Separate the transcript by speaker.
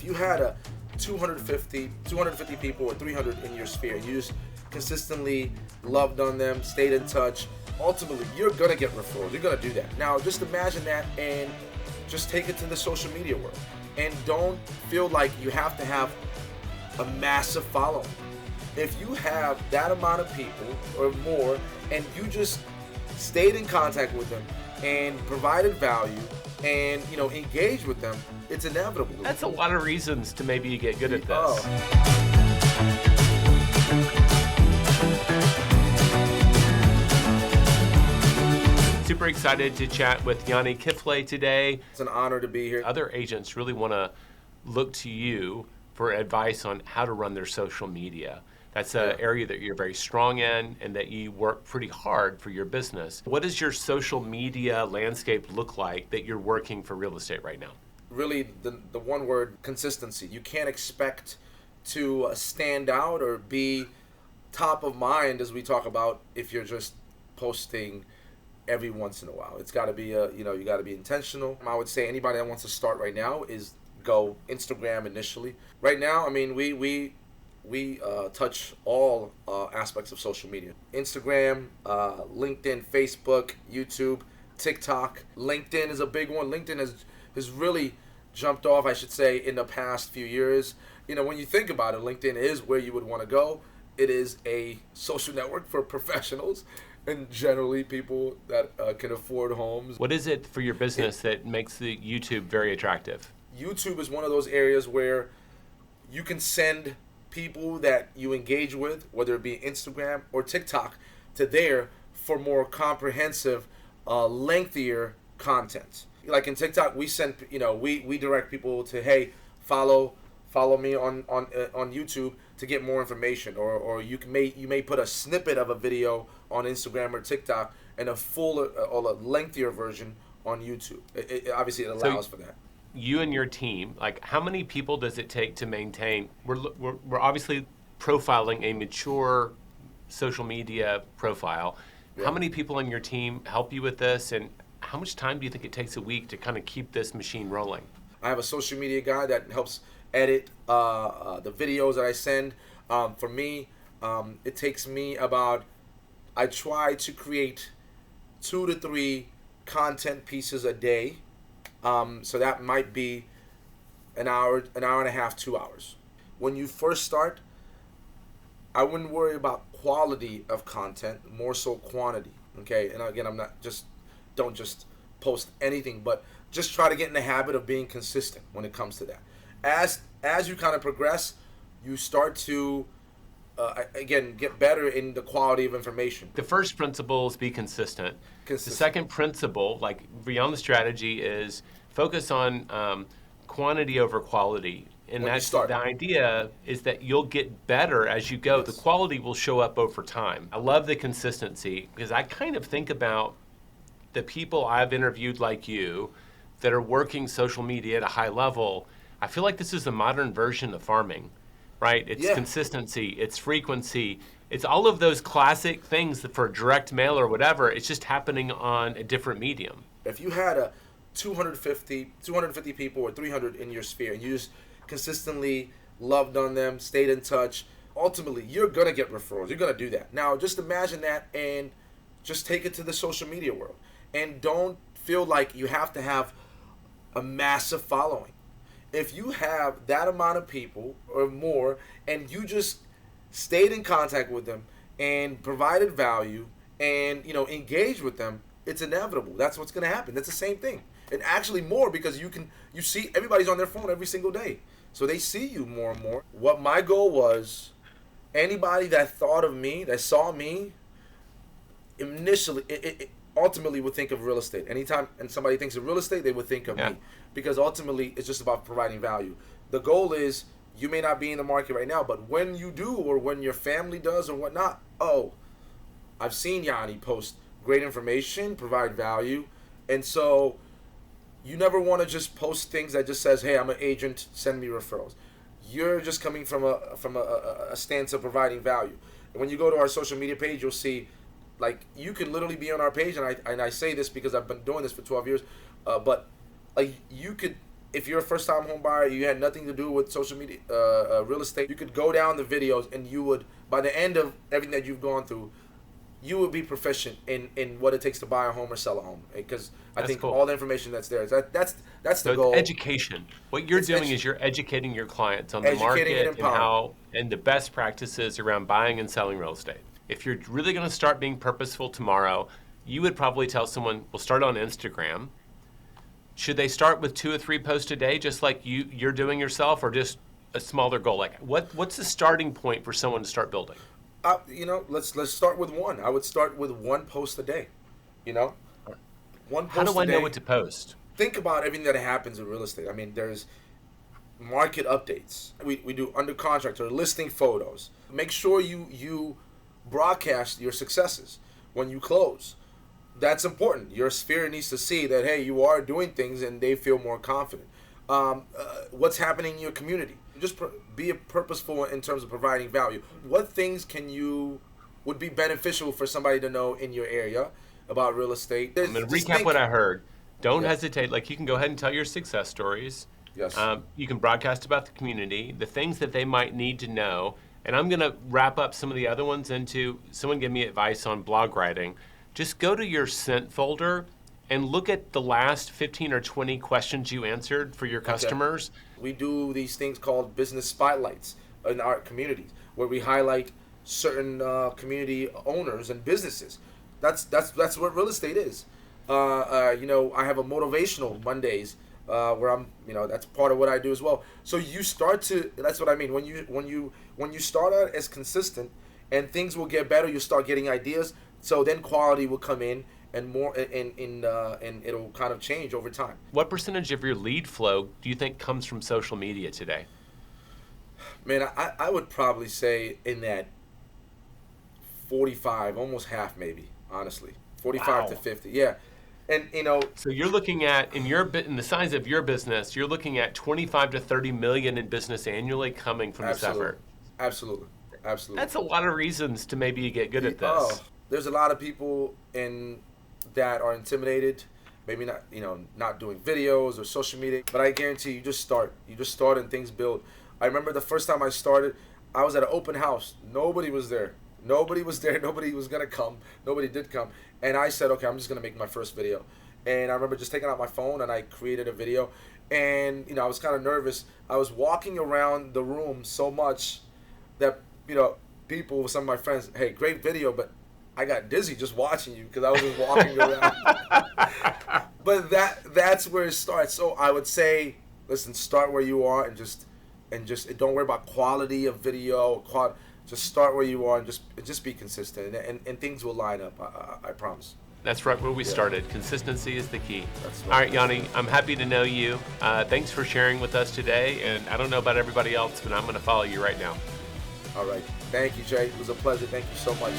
Speaker 1: If you had a 250 people or 300 in your sphere, and you just consistently loved on them, stayed in touch, ultimately you're gonna get referrals. You're gonna do that. Now just imagine that and just take it to the social media world. And don't feel like you have to have a massive following. If you have that amount of people or more, and you just stayed in contact with them and provided value and engaged with them, it's inevitable.
Speaker 2: That's a lot of reasons to maybe get good at this. Super excited to chat with Yanni Kifle today.
Speaker 1: It's an honor to be here.
Speaker 2: Other agents really want to look to you for advice on how to run their social media. That's an area that you're very strong in and that you work pretty hard for your business. What does your social media landscape look like that you're working for real estate right now?
Speaker 1: Really, the one word, consistency. You can't expect to stand out or be top of mind, as we talk about, if you're just posting every once in a while. It's got to be you got to be intentional. I would say anybody that wants to start right now is go Instagram initially. Right now, I mean, we touch all aspects of social media. Instagram, LinkedIn, Facebook, YouTube, TikTok. LinkedIn is a big one. LinkedIn has really jumped off, I should say, in the past few years. When you think about it, LinkedIn is where you would want to go. It is a social network for professionals and generally people that can afford homes.
Speaker 2: What is it for your business that makes the YouTube very attractive?
Speaker 1: YouTube is one of those areas where you can send people that you engage with, whether it be Instagram or TikTok, to there for more comprehensive, lengthier content. Like in TikTok, we send, we direct people to, hey, follow me on YouTube to get more information, or you may put a snippet of a video on Instagram or TikTok and a full or a lengthier version on YouTube. Obviously, it allows for that.
Speaker 2: You and your team, like how many people does it take to maintain? We're obviously profiling a mature social media profile. Yeah. How many people on your team help you with this, and how much time do you think it takes a week to kind of keep this machine rolling?
Speaker 1: I have a social media guy that helps edit the videos that I send. For me, it takes me I try to create 2 to 3 content pieces a day. So that might be an hour and a half, 2 hours. When you first start, I wouldn't worry about quality of content, more so quantity. Okay, and again, don't just post anything, but just try to get in the habit of being consistent when it comes to that. As you kind of progress, you start to again get better in the quality of information.
Speaker 2: The first principle is be consistent. The second principle, like beyond the strategy, is focus on quantity over quality. And that's the idea is that you'll get better as you go. Yes. The quality will show up over time. I love the consistency because I kind of think about the people I've interviewed like you that are working social media at a high level. I feel like this is a modern version of farming, right? It's consistency, it's frequency, it's all of those classic things that for direct mail or whatever, it's just happening on a different medium.
Speaker 1: If you had a 250 people or 300 in your sphere, and you just consistently loved on them, stayed in touch, ultimately you're going to get referrals. You're going to do that. Now just imagine that and just take it to the social media world. And don't feel like you have to have a massive following. If you have that amount of people or more, and you just stayed in contact with them and provided value and engaged with them, it's inevitable. That's what's going to happen. That's the same thing, and actually more, because you see everybody's on their phone every single day, so they see you more and more. What my goal was, anybody that thought of me, that saw me, initially, ultimately would think of real estate. Anytime and somebody thinks of real estate, they would think of me, because ultimately it's just about providing value. The goal is, you may not be in the market right now, but when you do, or when your family does or whatnot, I've seen Yanni post great information, provide value. And so you never want to just post things that just says, hey, I'm an agent, send me referrals. You're just coming from a stance of providing value. And when you go to our social media page, you'll see, like, you can literally be on our page, and I say this because I've been doing this for 12 years, but like, you could if you're a first-time home buyer, you had nothing to do with social media, real estate, you could go down the videos and you would, by the end of everything that you've gone through, you would be proficient in what it takes to buy a home or sell a home. Because I think all the information that's there, that's the goal.
Speaker 2: Education. What you're doing is you're educating your clients on the market and the best practices around buying and selling real estate. If you're really going to start being purposeful tomorrow, you would probably tell someone, we'll start on Instagram. Should they start with 2 or 3 posts a day, just like you're doing yourself, or just a smaller goal? Like, what's the starting point for someone to start building?
Speaker 1: Let's start with one. I would start with 1 post a day. One post a day.
Speaker 2: How do I know what to post?
Speaker 1: Think about everything that happens in real estate. I mean, there's market updates. We do under contract or listing photos. Make sure you broadcast your successes when you close. That's important. Your sphere needs to see that, hey, you are doing things, and they feel more confident. What's happening in your community? Just be purposeful in terms of providing value. What things would be beneficial for somebody to know in your area about real estate?
Speaker 2: I'm going to recap what I heard. Don't hesitate. Like, you can go ahead and tell your success stories.
Speaker 1: Yes.
Speaker 2: You can broadcast about the community, the things that they might need to know. And I'm going to wrap up some of the other ones into, someone give me advice on blog writing. Just go to your sent folder and look at the last 15 or 20 questions you answered for your customers.
Speaker 1: Okay. We do these things called business spotlights in our communities, where we highlight certain community owners and businesses. That's what real estate is. I have a motivational Mondays where I'm, that's part of what I do as well. So you start to, that's what I mean. When you start out as consistent, and things will get better, you start getting ideas. So then quality will come in, and more, and it'll kind of change over time.
Speaker 2: What percentage of your lead flow do you think comes from social media today?
Speaker 1: Man, I would probably say in that 45, almost half maybe, honestly. 45 to 50, yeah. And
Speaker 2: so you're looking at, in the size of your business, you're looking at 25 to 30 million in business annually coming from this effort.
Speaker 1: Absolutely.
Speaker 2: That's a lot of reasons to maybe get good at this.
Speaker 1: There's a lot of people that are intimidated, maybe not doing videos or social media, but I guarantee you just start and things build. I remember the first time I started, I was at an open house. Nobody was there. Nobody was gonna come. Nobody did come. And I said, okay, I'm just gonna make my first video. And I remember just taking out my phone and I created a video. And I was kind of nervous. I was walking around the room so much that people, some of my friends, hey, great video, but I got dizzy just watching you because I was just walking around. But that's where it starts. So I would say, listen, start where you are and just don't worry about quality of video. Just start where you are and just be consistent, and things will line up. I promise.
Speaker 2: That's right where we started. Consistency is the key. All right, Yanni, I'm happy to know you. Thanks for sharing with us today. And I don't know about everybody else, but I'm going to follow you right now.
Speaker 1: All right. Thank you, Jay. It was a pleasure. Thank you so much.